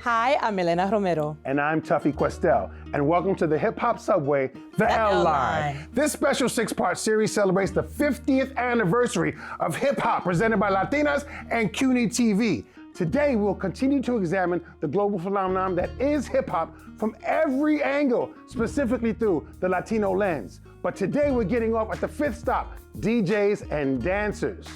Hi, I'm Elena Romero. And I'm Tuffy Questel, and welcome to the Hip Hop Subway, the L Line. This special 6-part series celebrates the 50th anniversary of hip hop presented by Latinas and CUNY TV. Today, we'll continue to examine the global phenomenon that is hip hop from every angle, specifically through the Latino lens. But today, we're getting off at the 5th stop, DJs and dancers.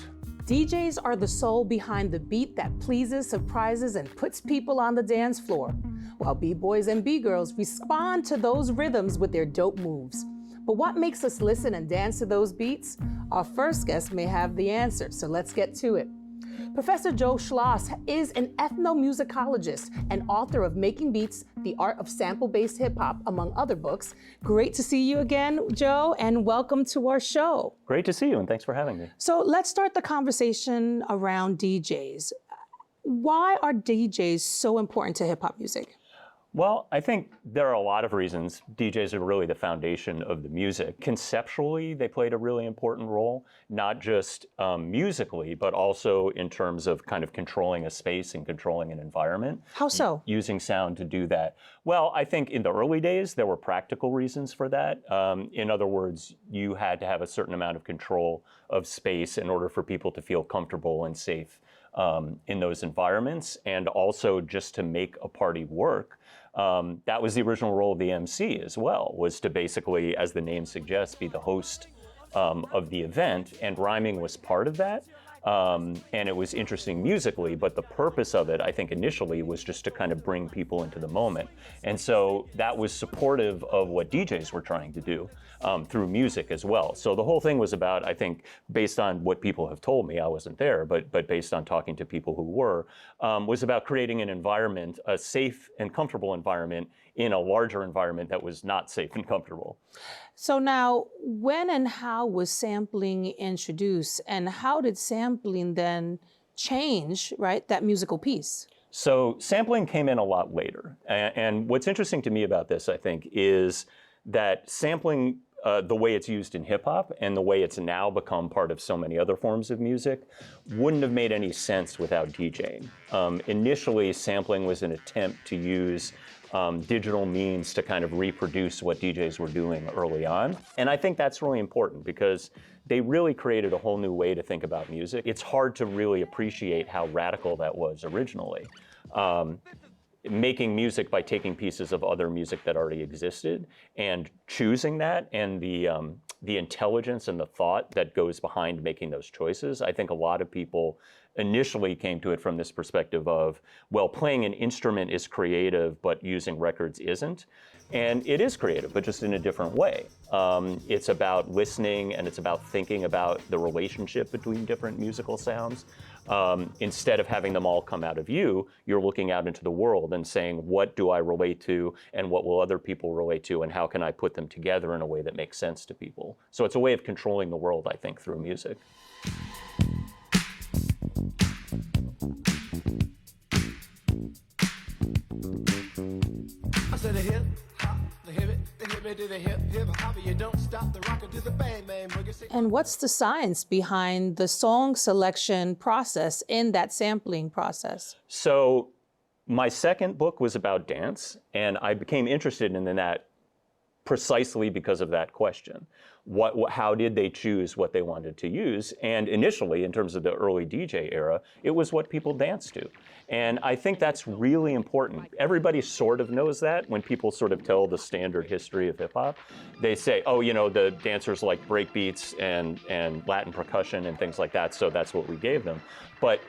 DJs are the soul behind the beat that pleases, surprises, and puts people on the dance floor, while B-boys and B-girls respond to those rhythms with their dope moves. But what makes us listen and dance to those beats? Our first guest may have the answer, so let's get to it. Professor Joe Schloss is an ethnomusicologist and author of Making Beats, The Art of Sample-Based Hip Hop, among other books. Great to see you again, Joe, and welcome to our show. Great to see you, and thanks for having me. So let's start the conversation around DJs. Why are DJs so important to hip hop music? Well, I think there are a lot of reasons. DJs are really the foundation of the music. Conceptually, they played a really important role, not just musically, but also in terms of kind of controlling a space and controlling an environment. How so? Using sound to do that. Well, I think in the early days, there were practical reasons for that. In other words, you had to have a certain amount of control of space in order for people to feel comfortable and safe in those environments, and also just to make a party work. That was the original role of the MC as well, was to basically, as the name suggests, be the host of the event, and rhyming was part of that. And it was interesting musically, but the purpose of it, I think initially, was just to kind of bring people into the moment. And so that was supportive of what DJs were trying to do through music as well. So the whole thing was about, I think, based on what people have told me, I wasn't there, but based on talking to people who were, was about creating an environment, a safe and comfortable environment in a larger environment that was not safe and comfortable. So now, when and how was sampling introduced, and how did sampling then change, right, that musical piece? So sampling came in a lot later. And what's interesting to me about this, I think, is that sampling, the way it's used in hip hop and the way it's now become part of so many other forms of music, wouldn't have made any sense without DJing. Initially, sampling was an attempt to use digital means to kind of reproduce what DJs were doing early on. And I think that's really important because they really created a whole new way to think about music. It's hard to really appreciate how radical that was originally. Making music by taking pieces of other music that already existed and choosing that, and the intelligence and the thought that goes behind making those choices. I think a lot of people initially came to it from this perspective of, well, playing an instrument is creative, but using records isn't. And it is creative, but just in a different way. It's about listening, and it's about thinking about the relationship between different musical sounds. Instead of having them all come out of you, you're looking out into the world and saying, what do I relate to, and what will other people relate to, and how can I put them together in a way that makes sense to people? So it's a way of controlling the world, I think, through music. I said a hip hop, the hip it, the hip it to the hip hip hop, you don't stop the rocker to the bang bang boogie. And what's the science behind the song selection process in that sampling process? So my second book was about dance, and I became interested in that precisely because of that question. How did they choose what they wanted to use? And initially, in terms of the early DJ era, it was what people danced to. And I think that's really important. Everybody sort of knows that when people sort of tell the standard history of hip hop. They say, oh, you know, the dancers like breakbeats and Latin percussion and things like that, so that's what we gave them. But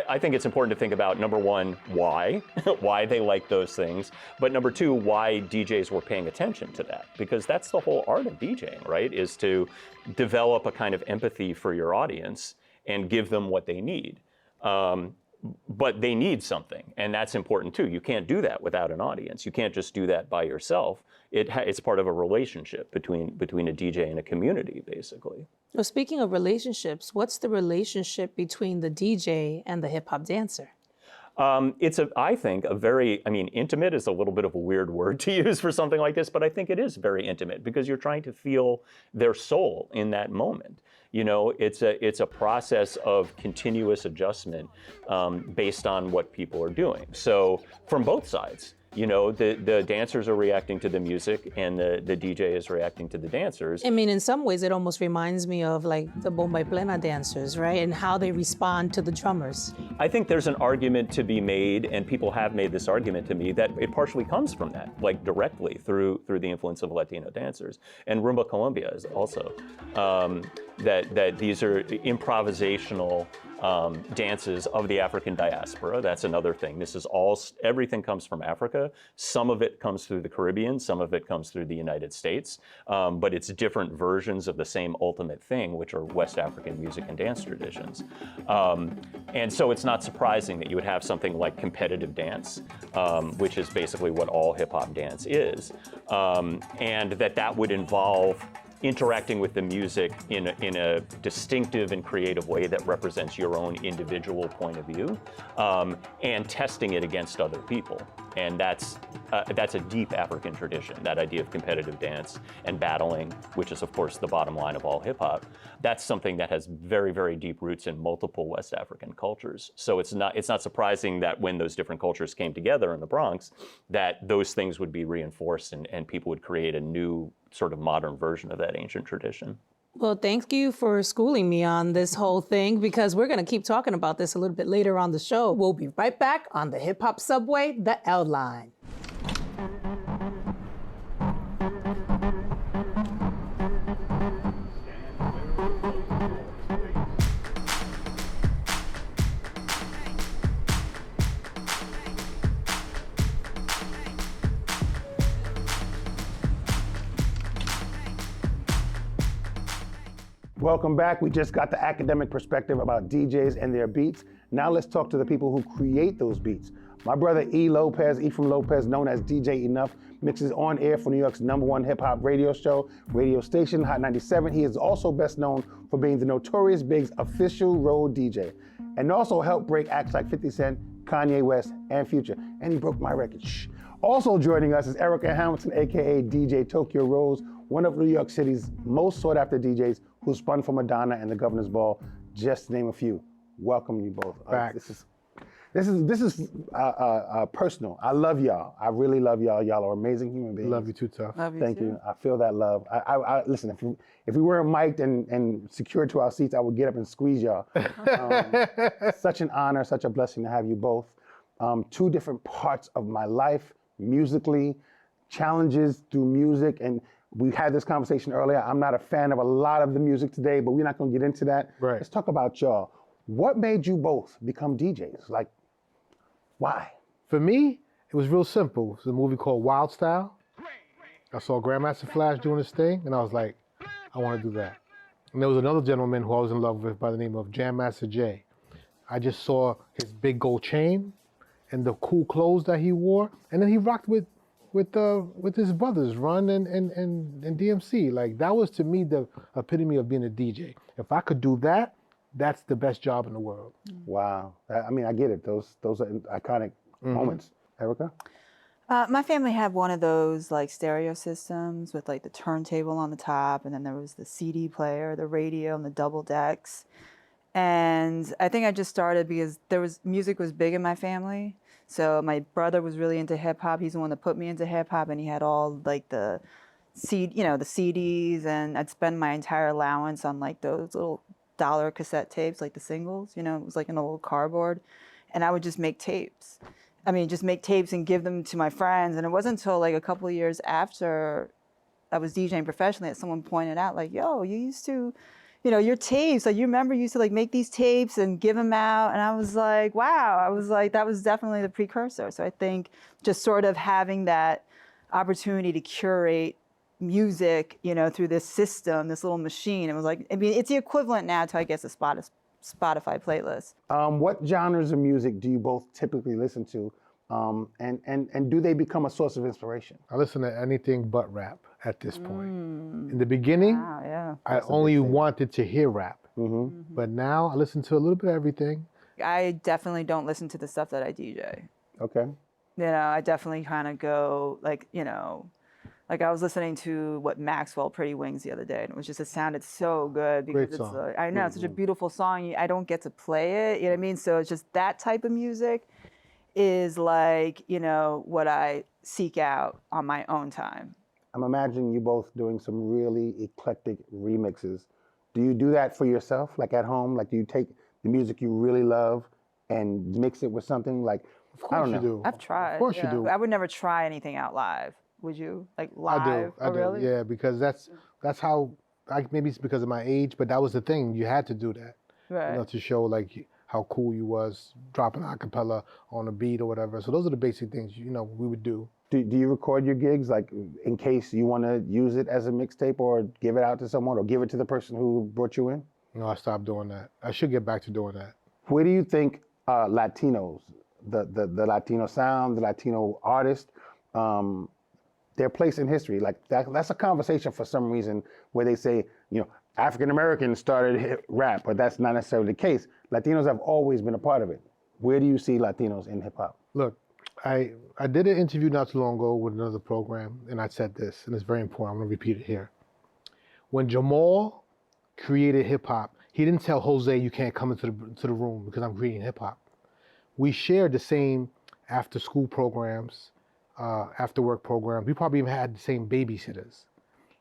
I think it's important to think about, number one, why, why they like those things, but number two, why DJs were paying attention to that, because that's the whole art of DJing, right, is to develop a kind of empathy for your audience and give them what they need. But they need something, and that's important too. You can't do that without an audience. You can't just do that by yourself. It's part of a relationship between a DJ and a community, basically. Well, speaking of relationships, what's the relationship between the DJ and the hip hop dancer? I think, a very, intimate is a little bit of a weird word to use for something like this, but I think it is very intimate because you're trying to feel their soul in that moment. You know, it's a process of continuous adjustment based on what people are doing. So from both sides. You know, the dancers are reacting to the music and the DJ is reacting to the dancers. I mean, in some ways, it almost reminds me of like the Bomba y Plena dancers, right? And how they respond to the drummers. I think there's an argument to be made, and people have made this argument to me, that it partially comes from that, like directly through the influence of Latino dancers. And Rumba Colombia is also, that these are improvisational dances of the African diaspora. That's another thing. This is everything comes from Africa. Some of it comes through the Caribbean, some of it comes through the United States, but it's different versions of the same ultimate thing, which are West African music and dance traditions. And so it's not surprising that you would have something like competitive dance, which is basically what all hip hop dance is, and that would involve interacting with the music in a distinctive and creative way that represents your own individual point of view, and testing it against other people. And that's a deep African tradition, that idea of competitive dance and battling, which is of course the bottom line of all hip hop. That's something that has very, very deep roots in multiple West African cultures. So it's not surprising that when those different cultures came together in the Bronx, that those things would be reinforced and people would create a new sort of modern version of that ancient tradition. Well, thank you for schooling me on this whole thing, because we're going to keep talking about this a little bit later on the show. We'll be right back on the Hip Hop Subway, the L Line. Welcome back. We just got the academic perspective about DJs and their beats. Now let's talk to the people who create those beats. My brother Ephraim Lopez, known as DJ Enough, mixes on air for New York's #1 hip hop radio station, Hot 97. He is also best known for being the Notorious Big's official road DJ, and also helped break acts like 50 Cent, Kanye West, and Future. And he broke my record. Shh. Also joining us is Erica Hamilton, AKA DJ Tokyo Rose, one of New York City's most sought after DJs who spun for Madonna and the Governor's Ball, just to name a few. Welcome you both. This is personal. I love y'all. I really love y'all. Y'all are amazing human beings. Love you too, Tough. Love you Thank too. you. I feel that love. I listen. If we weren't mic'd and secured to our seats, I would get up and squeeze y'all. Such an honor, such a blessing to have you both. Two different parts of my life, musically, challenges through music, and we had this conversation earlier. I'm not a fan of a lot of the music today, but we're not going to get into that. Right. Let's talk about y'all. What made you both become DJs? Like, why? For me, it was real simple. It was a movie called Wild Style. I saw Grandmaster Flash doing his thing, and I was like, I want to do that. And there was another gentleman who I was in love with by the name of Jam Master Jay. I just saw his big gold chain and the cool clothes that he wore, and then he rocked with his brothers, Run and DMC. Like, that was to me the epitome of being a DJ. If I could do that, that's the best job in the world. Wow. I mean, I get it. Those are iconic moments. Erica? My family had one of those like stereo systems with like the turntable on the top, and then there was the CD player, the radio, and the double decks. And I think I just started because music was big in my family. So my brother was really into hip hop. He's the one that put me into hip hop, and he had all like the CDs, and I'd spend my entire allowance on like those little dollar cassette tapes, like the singles. You know, it was like in a little cardboard, and I would just make tapes. Just make tapes and give them to my friends. And it wasn't until like a couple of years after I was DJing professionally that someone pointed out, like, yo, you used to, your tapes, like, you remember you used to like make these tapes and give them out. And I was like, wow. I was like, that was definitely the precursor. So I think just sort of having that opportunity to curate music, through this system, this little machine, it was like, it's the equivalent now to, I guess, a Spotify playlist. What genres of music do you both typically listen to? And do they become a source of inspiration? I listen to anything but rap at this point. In the beginning, Wow, yeah. I only wanted to hear rap. But now I listen to a little bit of everything. I definitely don't listen to the stuff that I DJ. Okay. You know, I definitely kind of go like, you know, like I was listening to what Maxwell Pretty Wings the other day, and it was just, it sounded so good because Great song. I know it's such a beautiful song. I don't get to play it, you know what I mean? So it's just that type of music is like, you know, what I seek out on my own time. I'm imagining you both doing some really eclectic remixes. Do you do that for yourself, like at home? Like, do you take the music you really love and mix it with something like, Of course you do. I've tried. Of course you yeah. do. I would never try anything out live. Would you? Like live? I do. Oh, really? Yeah, because that's how. Maybe it's because of my age, but that was the thing. You had to do that, Right. you know, to show like how cool you was dropping a cappella on a beat or whatever. So those are the basic things, you know, we would do. do you record your gigs, like in case you want to use it as a mixtape or give it out to someone or give it to the person who brought you in? No, I stopped doing that. I should get back to doing that. Where do you think Latinos, the Latino sound, the Latino artist, their place in history, like that's a conversation for some reason where they say, you know, African Americans started rap, but that's not necessarily the case. Latinos have always been a part of it. Where do you see Latinos in hip hop? Look, I did an interview not too long ago with another program, and I said this, and it's very important. I'm gonna repeat it here. When Jamal created hip hop, he didn't tell Jose, you can't come into the room because I'm creating hip hop. We shared the same after school programs, after work programs. We probably even had the same babysitters.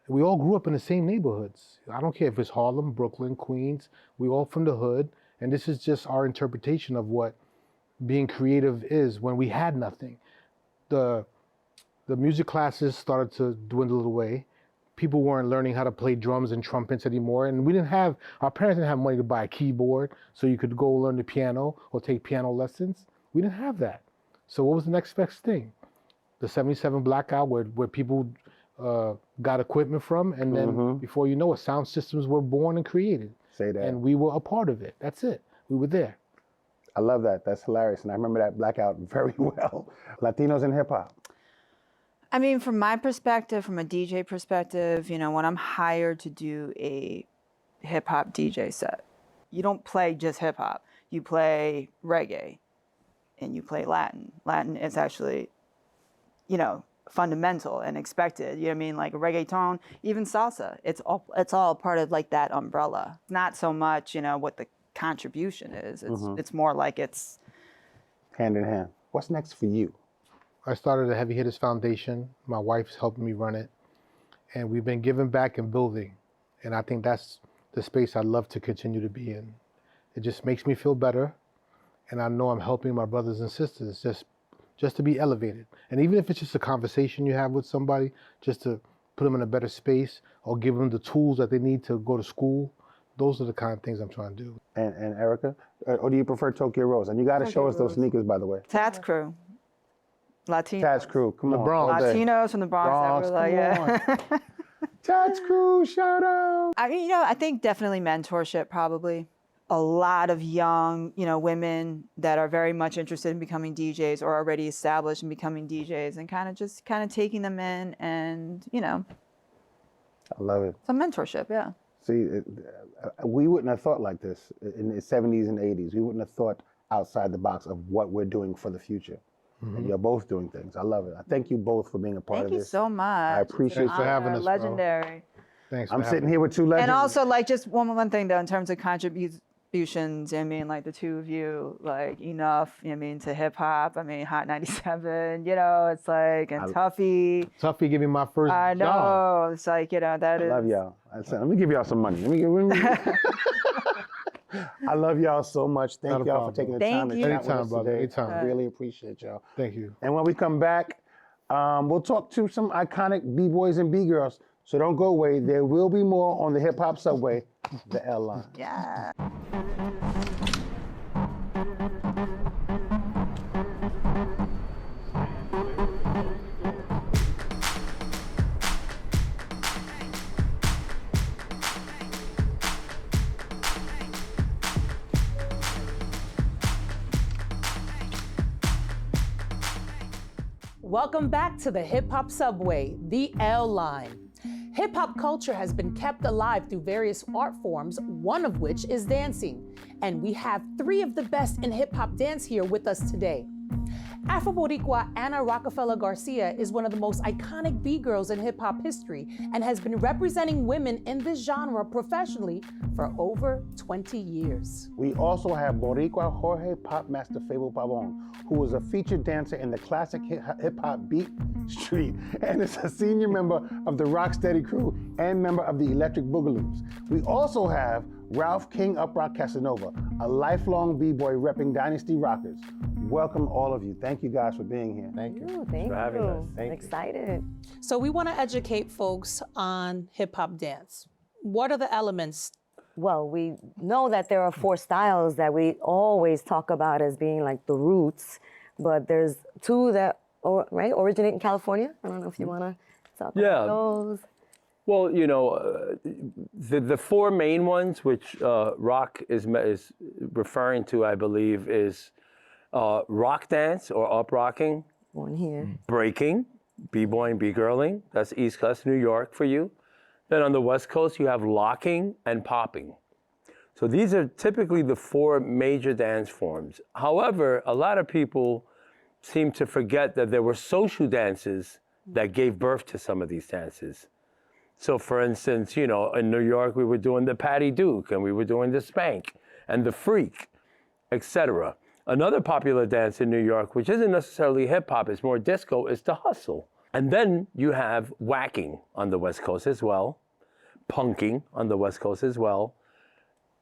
We all grew up in the same neighborhoods. I don't care if it's Harlem, Brooklyn, Queens. We all from the hood, and this is just our interpretation of what being creative is when we had nothing. The music classes started to dwindle away. People weren't learning how to play drums and trumpets anymore, and our parents didn't have money to buy a keyboard so you could go learn the piano or take piano lessons. We didn't have that. So what was the next best thing? The 77 blackout where people got equipment from, and then before you know it, sound systems were born and created. Say that. And we were a part of it. That's it. We were there. I love that. That's hilarious. And I remember that blackout very well. Latinos in hip hop. I mean, from my perspective, from a DJ perspective, you know, when I'm hired to do a hip hop DJ set, you don't play just hip hop. You play reggae and you play Latin. Latin is actually, you know, fundamental and expected. You know what I mean? Like reggaeton, even salsa. It's all part of like that umbrella. Not so much, you know, what the contribution is. It's more like it's Hand in hand. What's next for you? I started a Heavy Hitters Foundation. My wife's helping me run it. And we've been giving back and building. And I think that's the space I'd love to continue to be in. It just makes me feel better. And I know I'm helping my brothers and sisters just to be elevated. And even if it's just a conversation you have with somebody, just to put them in a better space or give them the tools that they need to go to school, those are the kind of things I'm trying to do. And Erica? Or do you prefer Tokyo Rose? And you got to show us those sneakers, by the way. Tats Crew. Latinos. Tats Crew, come on. Bronx. all day. Latinos from the Bronx. That were like, Bronx, come Tats Crew, shout out. I mean, you know, I think definitely mentorship probably. A lot of young, you know, women that are very much interested in becoming DJs or already established in becoming DJs and kind of taking them in and, you know, I love it. some mentorship, yeah. See, we wouldn't have thought like this in the 70s and 80s. We wouldn't have thought outside the box of what we're doing for the future. And you're both doing things. I love it. I thank you both for being a part of Thank you this. so much. I appreciate It's an for having honor, us, bro. legendary. Thanks. I'm for sitting having here with two legends. And also, like, just one thing though, in terms of contributions, I mean, like the two of you, like enough, you know what I mean, to hip hop. I mean, Hot 97, you know, it's like, and Tuffy. Tuffy gave me my first I know. job. It's like, you know, that I is. love y'all. I said, let me give y'all some money. I love y'all so much. Thank Not a y'all for problem. taking the Thank time to you. chat with Anytime, us brother. today. Anytime. I really appreciate y'all. Thank you. And when we come back, we'll talk to some iconic B-boys and B-girls. So don't go away. There will be more on the Hip Hop Subway, the L Line. Yeah. Welcome back to the Hip Hop Subway, the L Line. Hip hop culture has been kept alive through various art forms, one of which is dancing. And we have 3 of the best in hip hop dance here with us today. Afro-Boricua Ana Rockefeller Garcia is one of the most iconic B-girls in hip-hop history and has been representing women in this genre professionally for over 20 years. We also have Boricua Jorge Pop Master Fable Pavon, who was a featured dancer in the classic hip-hop Beat Street and is a senior member of the Rocksteady crew and member of the Electric Boogaloos. We also have Ralph King Uprock Casanova, a lifelong B-boy repping Dynasty Rockers. Welcome all of you. Thank you guys for being here. Thank you. Thank for having you. us. Thank you. Excited. So we want to educate folks on hip-hop dance. What are the elements? Well, we know that there are 4 styles that we always talk about as being like the roots, but there's 2 that originate in California. I don't know if you want to talk about those. Well, you know, the 4 main ones, which Rock is referring to, I believe, is rock dance or up rocking, One here. breaking, b-boying, b-girling. That's East Coast, New York for you. Then on the West Coast, you have locking and popping. So these are typically the 4 major dance forms. However, a lot of people seem to forget that there were social dances that gave birth to some of these dances. So for instance, you know, in New York, we were doing the Patty Duke and we were doing the Spank and the Freak, etc. Another popular dance in New York, which isn't necessarily hip hop, it's more disco, is the hustle. And then you have whacking on the West Coast as well, punking on the West Coast as well.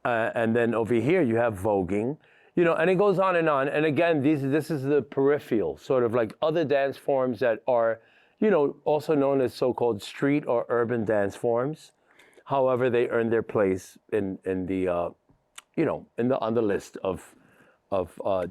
And then over here you have voguing, you know, and it goes on. And again, this is the peripheral, sort of like other dance forms that are, you know, also known as so-called street or urban dance forms. However, they earn their place in the, you know, on the list of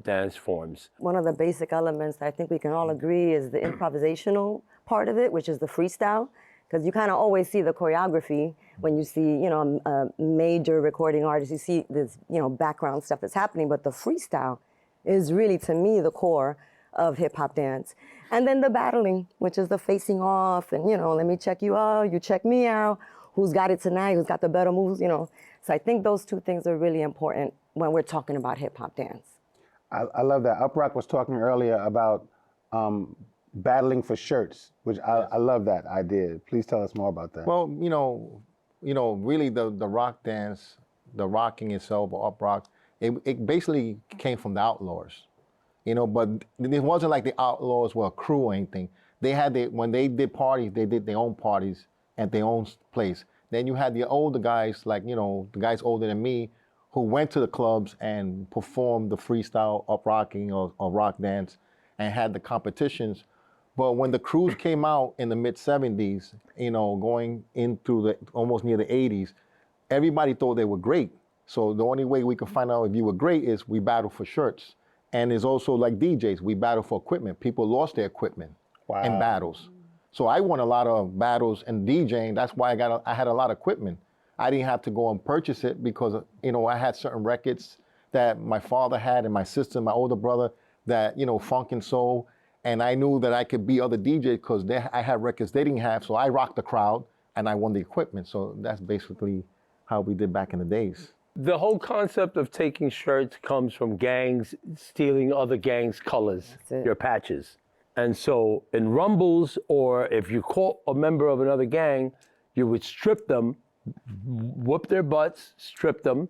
dance forms. One of the basic elements that I think we can all agree is the improvisational part of it, which is the freestyle, because you kind of always see the choreography when you see, you know, a major recording artist. You see this, you know, background stuff that's happening, but the freestyle is really, to me, the core of hip hop dance. And then the battling, which is the facing off, and, you know, let me check you out, you check me out, who's got it tonight, who's got the better moves, you know. So I think those 2 things are really important when we're talking about hip hop dance. I love that. Uprock was talking earlier about battling for shirts, which I love that idea. Please tell us more about that. Well, you know, really the rock dance, the rocking itself, or up rock, it basically came from the Outlaws. You know, but it wasn't like the Outlaws were a crew or anything. They had when they did parties, they did their own parties at their own place. Then you had the older guys, like, you know, the guys older than me, who went to the clubs and performed the freestyle up rocking or rock dance and had the competitions. But when the crews came out in the mid-70s, you know, going in through the almost near the 80s, everybody thought they were great. So the only way we could find out if you were great is we battle for shirts. And it's also like DJs, we battle for equipment. People lost their equipment in battles. So I won a lot of battles in DJing. That's why I had a lot of equipment. I didn't have to go and purchase it because, you know, I had certain records that my father had and my sister, my older brother, that, you know, funk and soul. And I knew that I could be other DJs because I had records they didn't have. So I rocked the crowd and I won the equipment. So that's basically how we did back in the days. The whole concept of taking shirts comes from gangs stealing other gangs' colors, your patches. And so in rumbles, or if you caught a member of another gang, you would strip them, whoop their butts, strip them,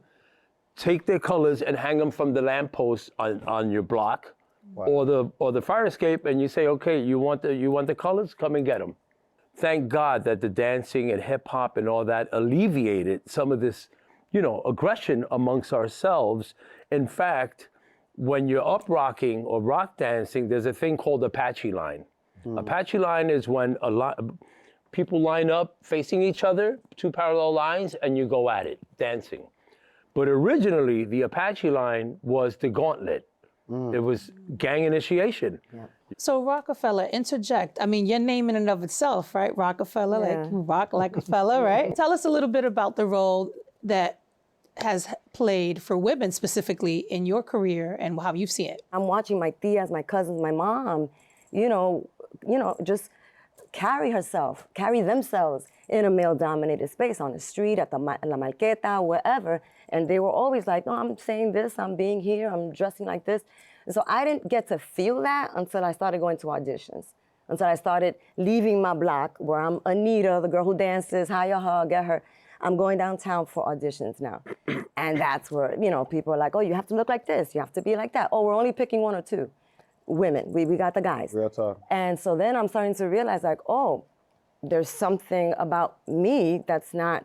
take their colors and hang them from the lamppost on your block, or the fire escape, and you say, okay, you want the colors? Come and get them. Thank God that the dancing and hip hop and all that alleviated some of this, you know, aggression amongst ourselves. In fact, when you're up rocking or rock dancing, there's a thing called Apache line. Apache line is when people line up facing each other, 2 parallel lines, and you go at it, dancing. But originally, the Apache line was the gauntlet. It was gang initiation. So Rockefeller, interject. I mean, your name in and of itself, right? Rockefeller, like you rock like a fella, right? Tell us a little bit about the role that has played for women specifically in your career and how you've seen it. I'm watching my tias, my cousins, my mom, you know, just carry themselves in a male-dominated space on the street, at La Marqueta, wherever, And they were always like, no, I'm saying this, I'm being here, I'm dressing like this. And so I didn't get to feel that until I started going to auditions, until I started leaving my block where I'm Anita, the girl who dances, hire her, get her. I'm going downtown for auditions now. And that's where, people are like, oh, you have to look like this, you have to be like that. Oh, we're only picking 1 or 2 women. We got the guys. Real talk. And so then I'm starting to realize like, oh, there's something about me that's not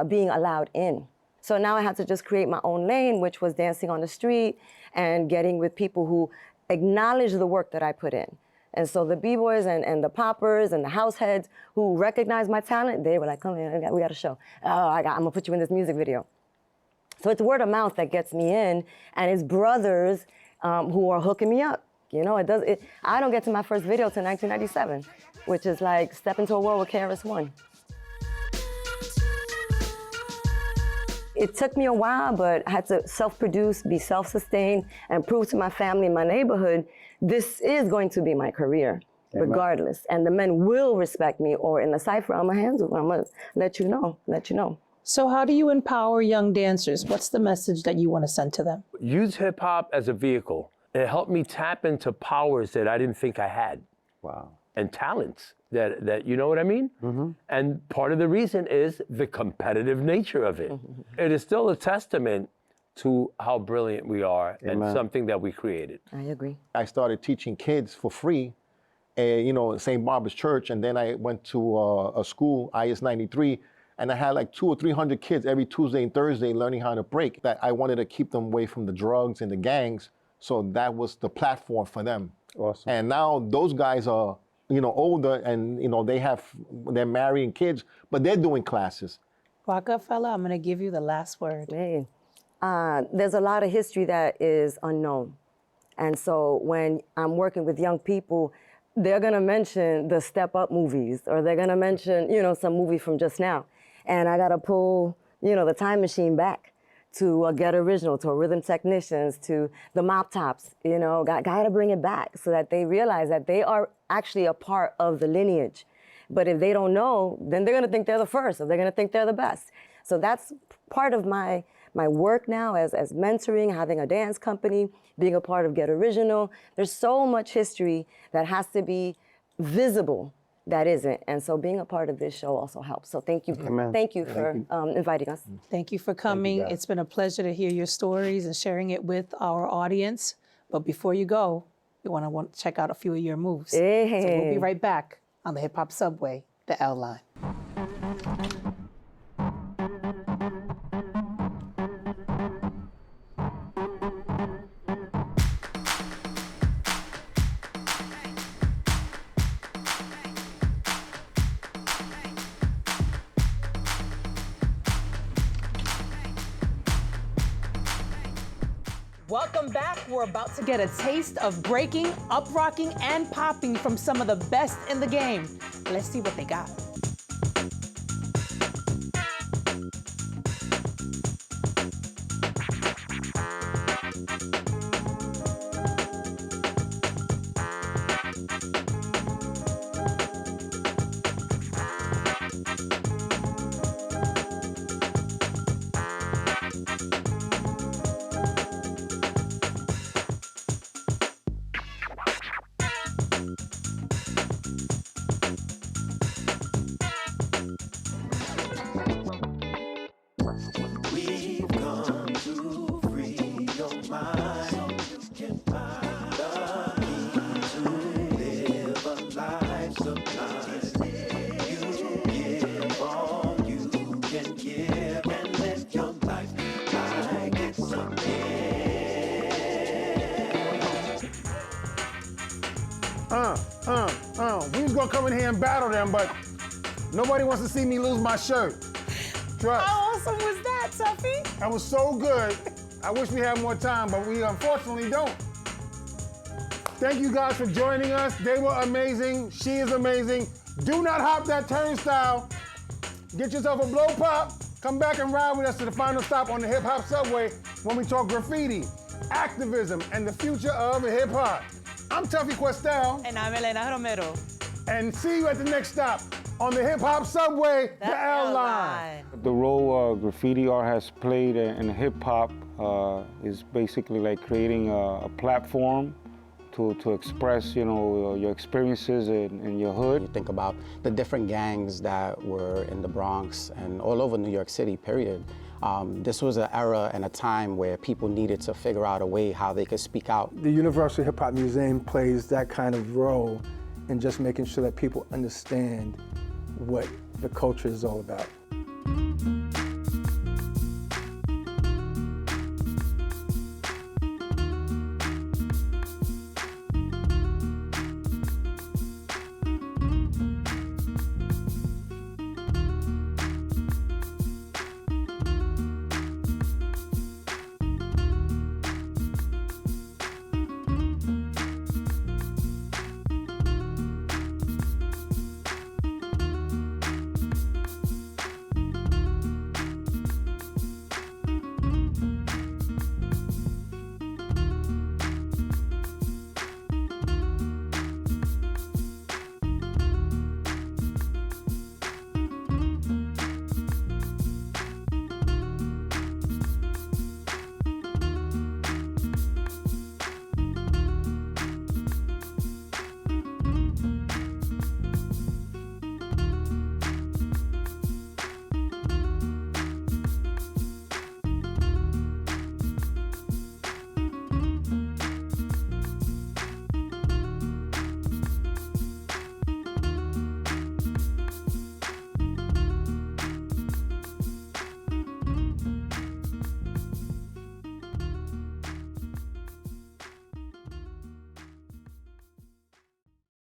being allowed in. So now I had to just create my own lane, which was dancing on the street and getting with people who acknowledge the work that I put in. And so the B-boys and the poppers and the house heads who recognized my talent, they were like, come here, we got a show. Oh, I'm gonna put you in this music video. So it's word of mouth that gets me in, and it's brothers who are hooking me up. I don't get to my first video till 1997, which is like Step Into a World with KRS-One. It took me a while, but I had to self-produce, be self-sustained, and prove to my family in my neighborhood, this is going to be my career, regardless. And the men will respect me, or in the cypher, I'm gonna handle it. I'm gonna let you know. So how do you empower young dancers? What's the message that you want to send to them? Use hip hop as a vehicle. It helped me tap into powers that I didn't think I had. Wow. And talents that you know what I mean? Mm-hmm. And part of the reason is the competitive nature of it. Mm-hmm. It is still a testament to how brilliant we are and something that we created. I agree. I started teaching kids for free, St. Barbara's Church, and then I went to a school, IS 93, and I had like 200 or 300 kids every Tuesday and Thursday learning how to break. That I wanted to keep them away from the drugs and the gangs, so that was the platform for them. Awesome. And now those guys are, older, and they're marrying kids, but they're doing classes. Rockefeller, I'm going to give you the last word. Hey. There's a lot of history that is unknown. And so when I'm working with young people, they're gonna mention the Step Up movies, or they're gonna mention, some movie from just now. And I gotta pull, the time machine back to Get Original, to Rhythm Technicians, to the Mop Tops, gotta bring it back so that they realize that they are actually a part of the lineage. But if they don't know, then they're gonna think they're the first, or they're gonna think they're the best. So that's part of my work now as mentoring, having a dance company, being a part of Get Original. There's so much history that has to be visible that isn't. And so being a part of this show also helps. So thank you. Thank you for inviting us. Thank you for coming. It's been a pleasure to hear your stories and sharing it with our audience. But before you go, we want to check out a few of your moves. Hey. So we'll be right back on the Hip Hop Subway, the L Line. Welcome back. We're about to get a taste of breaking, up-rocking, and popping from some of the best in the game. Let's see what they got. We was gonna come in here and battle them, but nobody wants to see me lose my shirt. Trust. How awesome was that, Tuffy? That was so good. I wish we had more time, but we unfortunately don't. Thank you guys for joining us. They were amazing. She is amazing. Do not hop that turnstile. Get yourself a blow pop. Come back and ride with us to the final stop on the Hip Hop Subway when we talk graffiti, activism, and the future of hip hop. I'm Tuffy Questel. And I'm Elena Romero. And see you at the next stop on the hip hop subway, the L Line. The role graffiti art has played in hip hop is basically like creating a platform to express, your experiences in your hood. You think about the different gangs that were in the Bronx and all over New York City, period. This was an era and a time where people needed to figure out a way how they could speak out. The Universal Hip Hop Museum plays that kind of role in just making sure that people understand what the culture is all about.